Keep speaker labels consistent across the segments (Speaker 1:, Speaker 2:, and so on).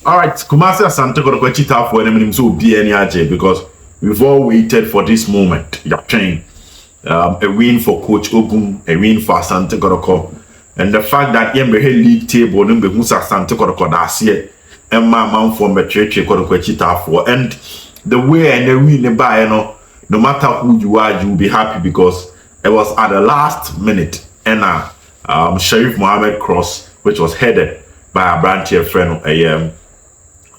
Speaker 1: All right, Kumasi Asante Kotoko chita for them so be any AJ because we've all waited for this moment. You're playing a win for Coach Ogum, a win for Asante Kotoko, and the fact that Yembe league table number Musa Asante Kotoko das year and my mom from Betrayche Kotoko chita for and the way and the win by no matter who you are, you'll be happy because it was at the last minute and Sheriff Mohammed cross, which was headed by a branch friend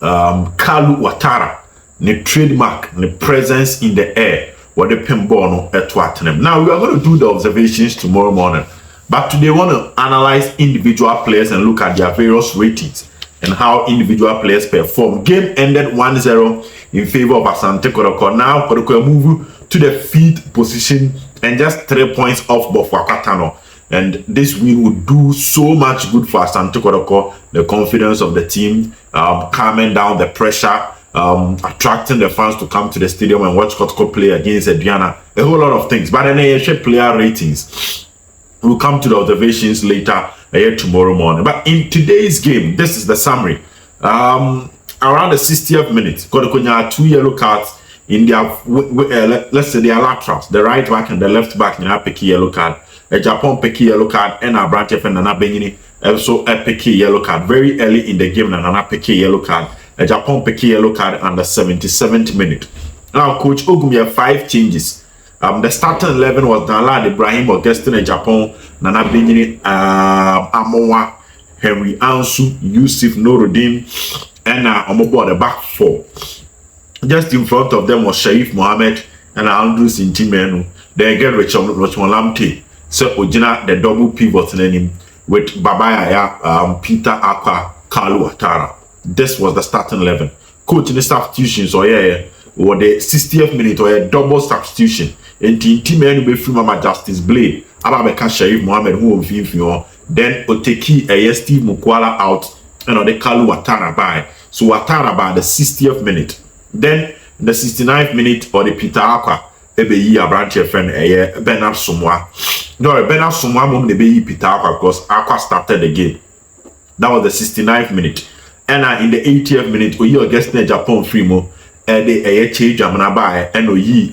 Speaker 1: Kalo Watara, the trademark, the presence in the air, what the pinball at Tottenham. Now we are going to do the observations tomorrow morning, but today we want to analyze individual players and look at their various ratings and how individual players perform. Game ended 1-0 in favor of Asante Kotoko. Now Kotoko move to the 5th position and just 3 points off Bofwakatano. And this win would do so much good for Asante Kotoko, the confidence of the team, calming down the pressure, attracting the fans to come to the stadium and watch Kotoko play against Adriana, a whole lot of things. But then player ratings, we'll come to the observations later tomorrow morning. But in today's game, this is the summary. Around the 60th minute, Kotoko had 2 yellow cards in their, let's say their laterals, the right back and the left back, and pick yellow card. A Japan pick yellow card and a branch and Nana Benini also a pick yellow card very early in the game and Nana pick yellow card. A Japan pick yellow card under 77th minute. Now Coach Ogum had 5 changes. The starting 11 was Danlad Ibrahim, Augustine, a Japan, Nana Benini, Amoa, Henry Ansu, Yusuf Noruddin, and Omobo the back 4. Just in front of them was Sharif Mohammed and Andrew Sintimenu. They get Richmond Lamte. So Ojina the double pivot name with Babaya, Peter Aqua, Kalo Watara. This was the starting 11. Coach in the substitutions or the 60th minute or a double substitution. And team be free Mama Justice Blade. Ababeka Sharif Mohammed who of then Oteki Steve Mukwala out and the Kalo Watara by. So Watara by the 60th minute. Then the 69th minute or the Peter Aqua. Ebe yi a branch friend Bernard Sumwa. No, Bernard Sumwa mom the be Peter Aqua because Aqua started the game. That was the 69th minute. And in the 80th minute, we against Japan Frimo, the change Jamanabai, and we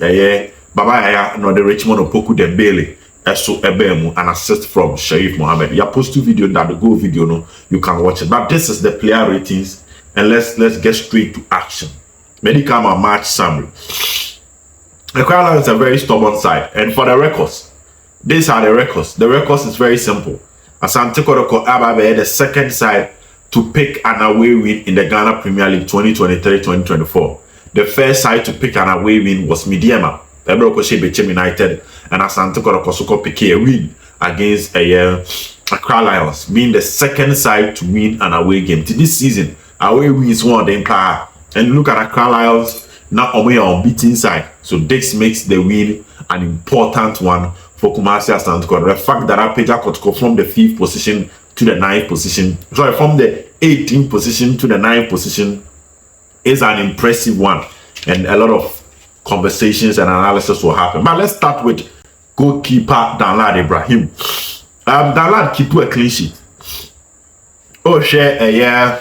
Speaker 1: Baba no the Richmond Opoku Dembele, so Ebemu, an assist from Sharif Mohammed. You post 2 video that the go video no, you can watch it. But this is the player ratings, and let's get straight to action. Medical match summary. The Kalo is a very stubborn side, and for the records, these are the records. The records is very simple. Asante Kotoko Ababe, the second side to pick an away win in the Ghana Premier League 2023-2024. The first side to pick an away win was Midiema, Bechem United, and Asante Kotoko pick a win against Accra Lions, being the second side to win an away game. To this season, away wins one of the empire. And look at Accra Lions. Now on unbeaten side, so this makes the win an important one for Kumasi Asante Kotoko. The fact that Apeja Kotoko from the 5th position to the 9th position, sorry, from the 18th position to the 9th position is an impressive one, and a lot of conversations and analysis will happen. But let's start with goalkeeper Danlad Ibrahim. Danlad keep a clean sheet. Oh, share a year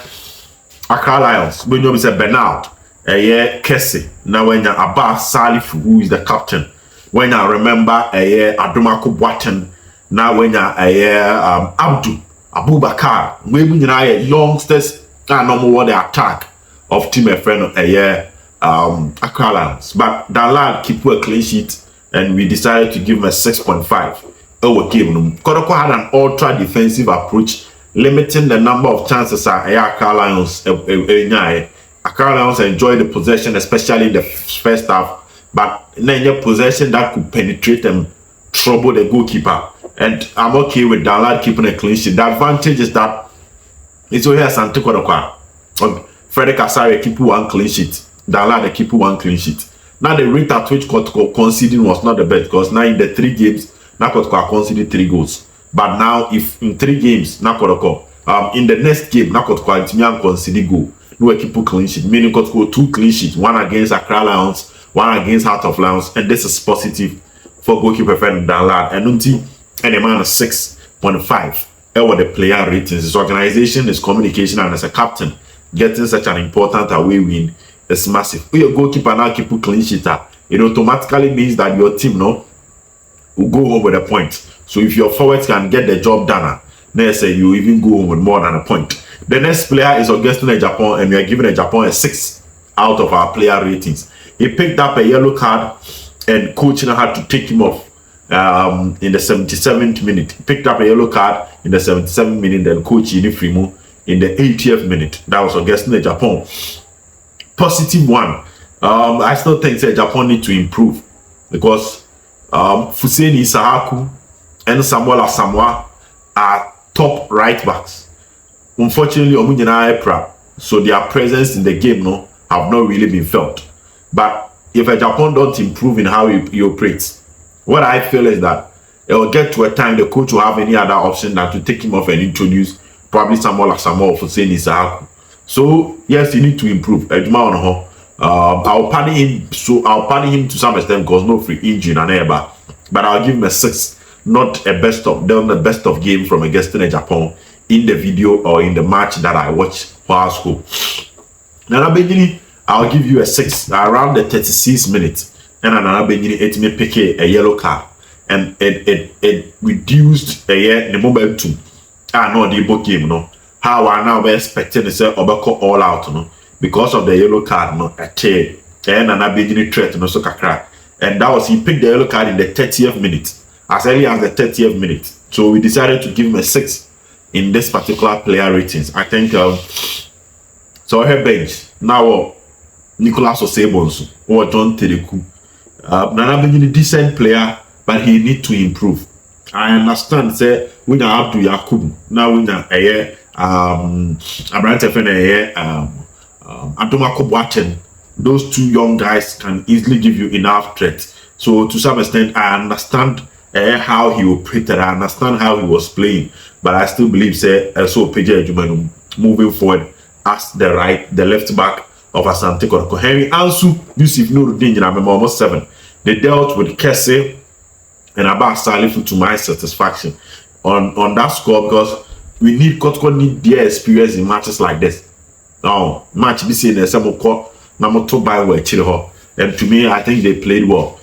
Speaker 1: Accra Lions. When you say Bernard. Kese. Now when you Abbas Salif, who is the captain, when I remember Adomako Boaten, now when you Abdul Abubakar, maybe you know youngsters are no more the attack of team a friend Accra Lions. But that lad keep a clean sheet, and we decided to give him a 6.5 over game. Kotoko had an ultra defensive approach, limiting the number of chances Accra Lions Accra Lions enjoy the possession, especially in the first half, but then possession that could penetrate and trouble the goalkeeper. And I'm okay with Danlad keeping a clean sheet. The advantage is that it's over here Asante Kotoko. Frederick Asare keep 1 clean sheet. Danlad keep 1 clean sheet. Now the rate at which Kotoko conceding was not the best, because now in the 3 games, now Kotoko conceded 3 goals. But now if in 3 games, now Kotoko, in the next game, now Kotoko conceded goal. No keep clean sheet, meaning Kotoko 2 clean sheets, 1 against Accra Lions, 1 against Heart of Lions, and this is positive for goalkeeper friend Danlad. And until and a man of 6.5. What the player ratings, his organization, his communication, and as a captain, getting such an important away win is massive. If your goalkeeper now keep a clean sheet, it automatically means that your team will go home with a point. So if your forwards can get the job done, then say you even go home with more than a point. The next player is Augustine Japan, and we are giving Japan a 6 out of our player ratings. He picked up a yellow card, and coach had to take him off in the 77th minute. He picked up a yellow card in the 77th minute, then coach Inifrimu in the 80th minute. That was Augustine Japan. Positive one. I still think that Japan need to improve because Fuseni Sahaku and Samuel Asamoah are top right backs. Unfortunately, Omunyana Accra, so their presence in the game have not really been felt. But if a Japan don't improve in how he operates, what I feel is that it will get to a time the coach will have any other option than to take him off and introduce probably Samuel Asamoah or Fuseni Sahaku. So yes, he need to improve. I'll pardon him. So I'll pardon him to some extent because no free injury and ever. But I'll give him a 6, not a best of. Done the best of game from against Japan in the video or in the match that I watched for school. Now, I'll give you a 6 around the 36 minutes. And another beginning, it may pick a yellow card, and it reduced the momentum. No, the book game, how I now be expecting to say Obako all out, because of the yellow card, a tail, and another beginning threat, so kakra. And that was, he picked the yellow card in the 30th minute, as early as the 30th minute. So we decided to give him a 6 in this particular player ratings. I think, so her bench, now, Nicolas Osebonsu, or John Tereku, Nana being a decent player, but he need to improve. I understand, say, we now have to Yakubu, now we now Abrante Fene, Antomako Boateng. Those two young guys can easily give you enough threat. So to some extent, I understand how he operated. I understand how he was playing, but I still believe, say, so PJ Ejumanu moving forward as the left back of Asante Kotoko. Henry Ansu, Yusuf Nuruddin, I'm almost 7. They dealt with Kese and Abba Salifu to my satisfaction on that score, because we need Kotoko need their experience in matches like this. Now, match this in the Samoko. And to me, I think they played well.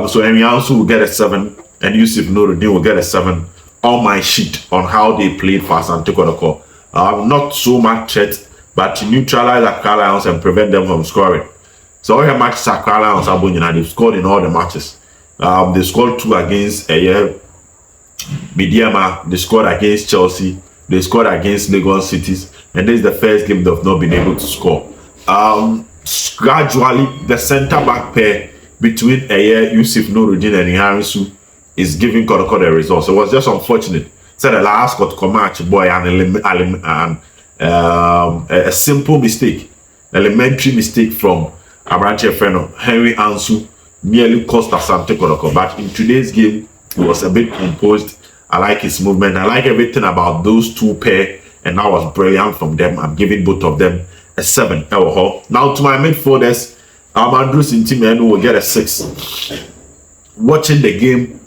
Speaker 1: So Henry Ansu will get a 7, and Yusuf Nuruddin will get a 7 on my sheet on how they played for Asante Kotoko. Not so much threat, but to neutralize Accra Lions and prevent them from scoring. So all the matches Accra Lions are winning, they've scored in all the matches. They scored 2 against Midiama, they scored against Chelsea, they scored against Lagos Cities, and this is the first game they've not been able to score. Gradually, the centre-back pair between Yusuf Nuruddin and Iharisu is giving Kotoko the results. So it was just unfortunate. So the last Kotoko match, boy, a simple mistake, elementary mistake from Abrante Feno, Henry Ansu, nearly cost Asante Kotoko. But in today's game, he was a bit composed. I like his movement. I like everything about those two pair, and that was brilliant from them. I'm giving both of them a 7. Now to my midfielders, Andrew Sintimen will get a 6. Watching the game,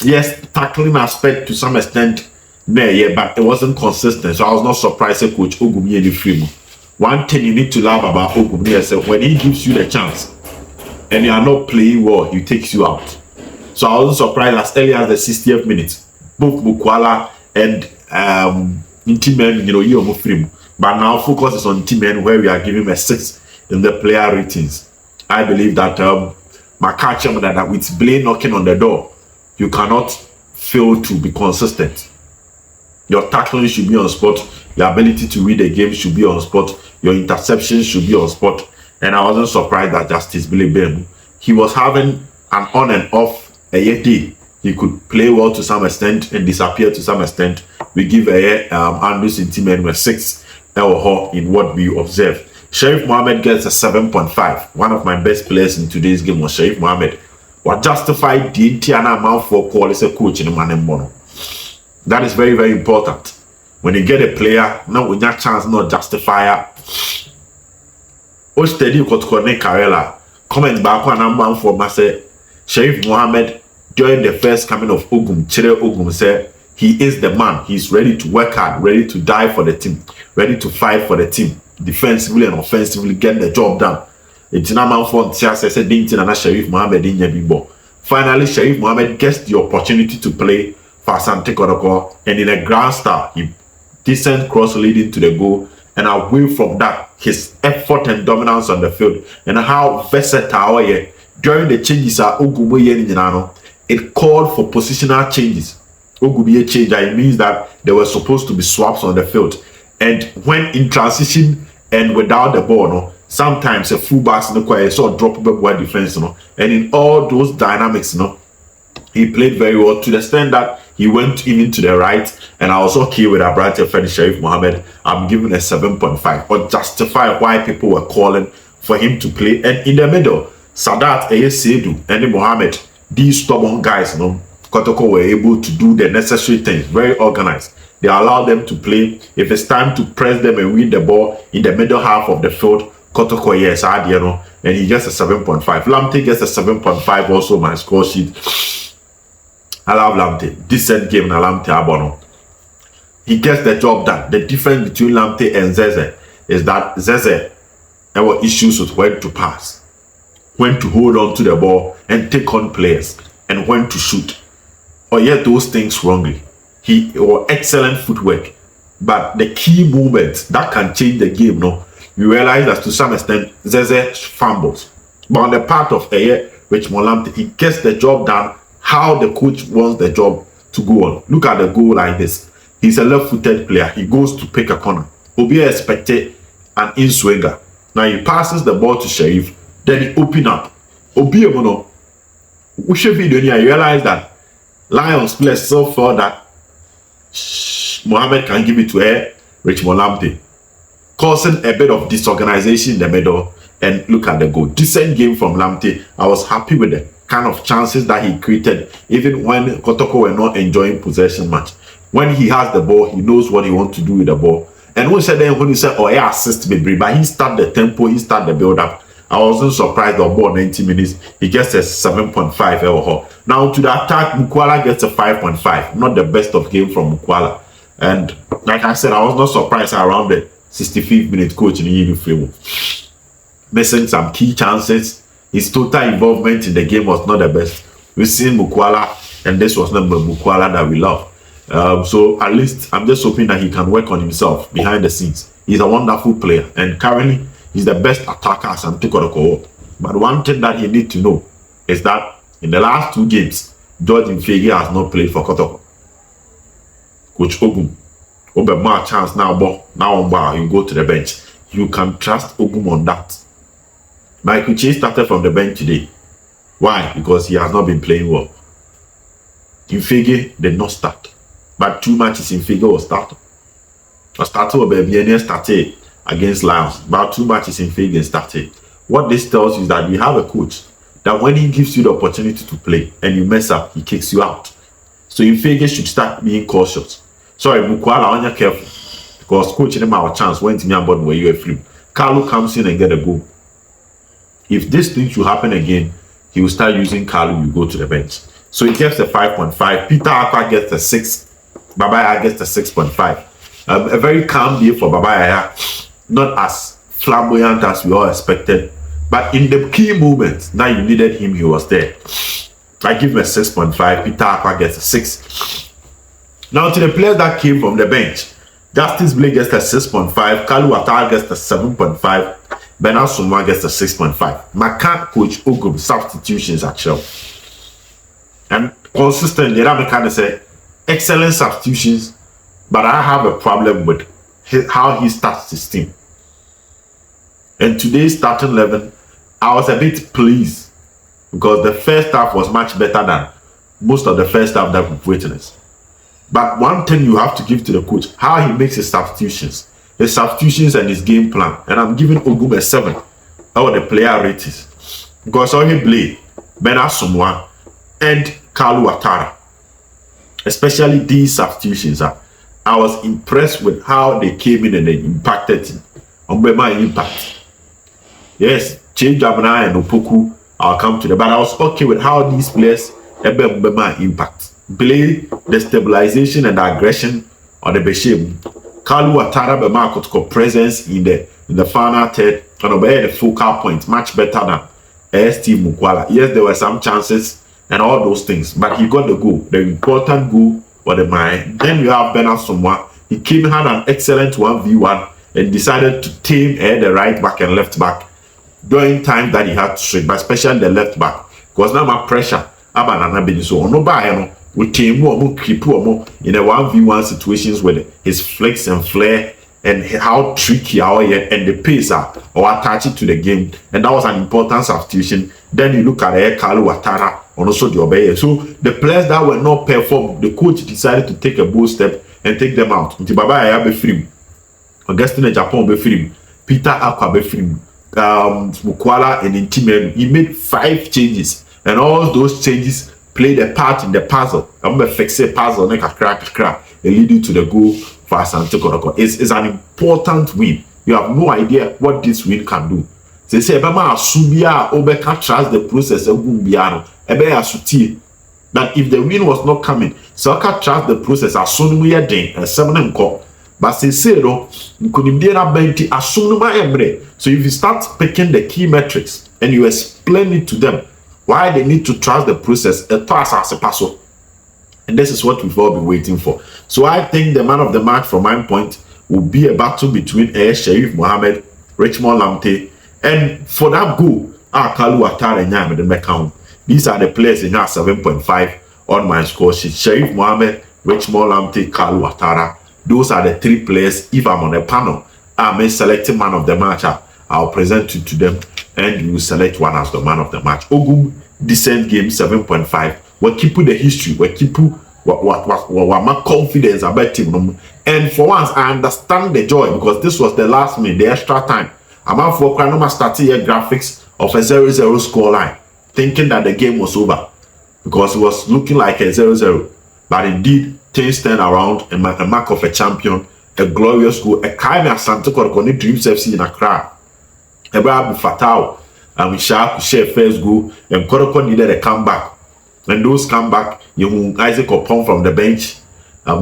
Speaker 1: yes, tackling aspect to some extent, but it wasn't consistent. So I was not surprised that Coach Ogum Free. One thing you need to love about Ogum is when he gives you the chance and you are not playing well, he takes you out. So I wasn't surprised as early as the 60th minute, both Bukwala and Intimen, Free. But now focus is on Timen, where we are giving him a 6 in the player ratings. I believe that that with Blaine knocking on the door, you cannot fail to be consistent. Your tackling should be on spot. Your ability to read the game should be on spot. Your interceptions should be on spot. And I wasn't surprised that Justice Billy Bem, he was having an on and off a day. He could play well to some extent and disappear to some extent. We give Andrew Sintimen a 6 in what we observe. Sharif Mohammed gets a 7.5. One of my best players in today's game was Sharif Mohammed. What justified the entire amount for call as a coach in Manembono. That is very, very important. When you get a player, now with that chance, not justifier. Ostedi Kotkone Karela. Comment back on for Master Sharif Mohammed during the first coming of Ogum. Chile Ogum said he is the man. He's ready to work hard, ready to die for the team, ready to fight for the team, defensively and offensively, get the job done. It's not man for said Sharif Mohammed in Yabibo. Finally, Sharif Mohammed gets the opportunity to play for Asante Kotoko, and in a grand style, he decent cross leading to the goal. And away from that, his effort and dominance on the field, and how versatile he is. During the changes at Ogum, it called for positional changes. Ogum change, it means that there were supposed to be swaps on the field. And when in transition and without the ball, no, sometimes a fullback sort drop back defense, and in all those dynamics, he played very well to the extent that he went even to the right, and I was okay with Abrante Fedi Sharif Mohammed. I'm giving a 7.5, or justify why people were calling for him to play. And in the middle, Sadat, Seydou, and Mohammed, these stubborn guys, Kotoko were able to do the necessary things, very organized. They allowed them to play. If it's time to press them and win the ball in the middle half of the field, Kotoko, yes, and he gets a 7.5. Lamptey gets a 7.5, also my score sheet. I love Lamptey. Decent game na Lamptey Abono. He gets the job done. The difference between Lamptey and Zeze is that Zeze there were issues with when to pass, when to hold on to the ball and take on players, and when to shoot. Or yet those things wrongly. He was excellent footwork, but the key moments that can change the game, you realize that to some extent Zeze fumbles. But on the part of Richmond Lamptey, he gets the job done how the coach wants the job to go on. Look at the goal like this. He's a left-footed player. He goes to pick a corner. Obi expected an in-swinger. Now he passes the ball to Sharif. Then he open up. Obi, we should be doing here. You realize that Lions play so far that Mohammed can give it to Richmond Lamptey, causing a bit of disorganization in the middle. And look at the goal. Decent game from Lamptey. I was happy with the kind of chances that he created, even when Kotoko were not enjoying possession much. When he has the ball, he knows what he wants to do with the ball. And when he said, oh, yeah, assist me, but he started the tempo, he started the build-up. I wasn't surprised on board 90 minutes. He gets a 7.5. Now to the attack, Mukwala gets a 5.5. Not the best of game from Mukwala. And like I said, I was not surprised around the 65th minute coach in the uniform. Missing some key chances. His total involvement in the game was not the best. We've seen Mukwala, and this was not the Mukwala that we love. So at least I'm just hoping that he can work on himself behind the scenes. He's a wonderful player, and currently he's the best attacker Asante Kotoko. But one thing that you need to know is that in the last 2 games, George Mfege has not played for Kotoko. Coach Ogum, more chance now, you go to the bench. You can trust Ogum on that. Michael Chase started from the bench today. Why? Because he has not been playing well. Mfege did not start. But 2 matches Mfege was started. Started against Lions. About 2 matches Mfege started. What this tells you is that you have a coach that when he gives you the opportunity to play and you mess up, he kicks you out. So Mfege should start being cautious. Sorry, Mukwala, on your careful. Because coach him our chance went in your body where you are free. Kalo comes in and get a goal. If this thing should happen again, he will start using Kalo, you go to the bench. So he gets a 5.5. Peter Aqua gets a 6. Babaya gets a 6.5. A very calm day for Babaya. Not as flamboyant as we all expected. But in the key moments, now you needed him, he was there. I give him a 6.5. Peter Aqua gets a 6. Now to the players that came from the bench. Justice Blake gets a 6.5. Kalu Atar gets a 7.5. Bernard Sumwa gets a 6.5. Maka coach Ogum substitutions actually. And consistent, the other kind of say excellent substitutions, but I have a problem with how he starts his team. And today's starting 11, I was a bit pleased because the first half was much better than most of the first half that we've witnessed. But one thing you have to give to the coach, how he makes his substitutions and his game plan. And I'm giving Ogum a 7. How the player rate is. Because all he played, Bernard Sumwa and Kalu Atara. Especially these substitutions. I was impressed with how they came in and they impacted Mbema impact. Yes, Change Jabana and Opoku, I'll come to them. But I was okay with how these players Mbema impact. play the stabilization and the aggression or the Beshim. Kalo Ouattara Bema Kotoko presence in the final third and obey the focal point much better than Steve Mukwala. Yes, there were some chances and all those things, but he got the goal, the important goal for the mind. Then you have Bernard Samoa. He came had an excellent 1v1 and decided to tame the right back and left back during time that he had to switch, but especially the left back. Because now my pressure about so no buy we tame more keep more in a 1v1 situations with his flicks and flair and how tricky our and the pace or attach it to the game, and that was an important substitution. Then you look at Kalo Ouattara and also the obey. So the players that were not performed, the coach decided to take a bold step and take them out. Nti Baba ya be free. Augustine Japan be free. Peter Aqua be free. Mukwala and Intimenu. He made 5 changes, and all those changes played a part in the puzzle. I'm gonna fix a puzzle, make a crack, and lead you to the goal for Asante Kotoko. It's an important win. You have no idea what this win can do. They say, Bama Asubia Obeka trust the process of Gumbiano. Ebe Asuti. That if the win was not coming, so I can trust the process as soon as we are doing and 7 call. But say, no, you could be as soon as so if you start picking the key metrics and you explain it to them why they need to trust the process, a task as a passo. And this is what we've all been waiting for. So I think the man of the match from my point will be a battle between Sharif Mohammed, Richmond Lamte, and for that goal, Kalo Ouattara and Nyame the Mekam. These are the players in our 7.5 on my score sheet. Sharif Mohammed, Richmond Lamte, Kalo Ouattara. Those are the 3 players. If I'm on a panel, I'm selecting man of the match. I'll present it to them and you will select one as the man of the match. Ogum, decent game, 7.5. We keep the history. We keep what my confidence about team. And for once, I understand the joy because this was the last minute, the extra time. I'm out for Kranoma starting here graphics of a 0-0 score line, thinking that the game was over because it was looking like a 0-0. But indeed, things turned around, a mark of a champion, a glorious goal, a kind of Asante Kotoko Dreams FC in Accra. Ebrahim Fatal and share first goal, and Kotoko needed a comeback. And those comeback, you Isaac Opon from the bench,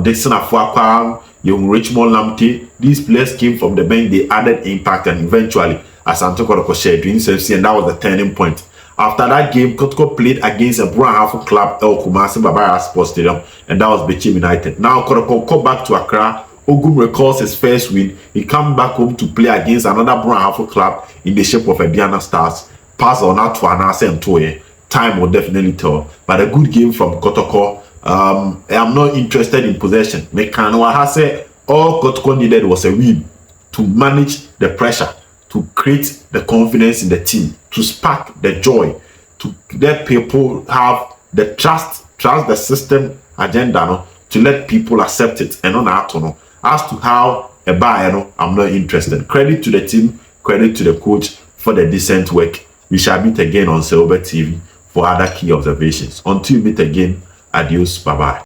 Speaker 1: Dixon Afuakwa, you Richmond Lamte. These players came from the bench, they added impact, and eventually Asante Kotoko shared Dreams FC, and that was the turning point. After that game, Kotoko played against a Brown club, El Kumasi Babara Sports Stadium, and that was Bechim United. Now Kotoko come back to Accra. Ogum recalls his first win. He come back home to play against another Brown club in the shape of a Diana Stars. Pass on out to Anase and Toye. Time will definitely tell. But a good game from Kotoko. I'm not interested in possession. Mekanoa said all Kotoko needed was a win to manage the pressure, to create the confidence in the team, to spark the joy, to let people have the trust the system agenda, no, to let people accept it and on that, no. As to how a buyer, no, I'm not interested. Credit to the team, credit to the coach for the decent work. We shall meet again on Silver TV for other key observations. Until we meet again, adios, bye-bye.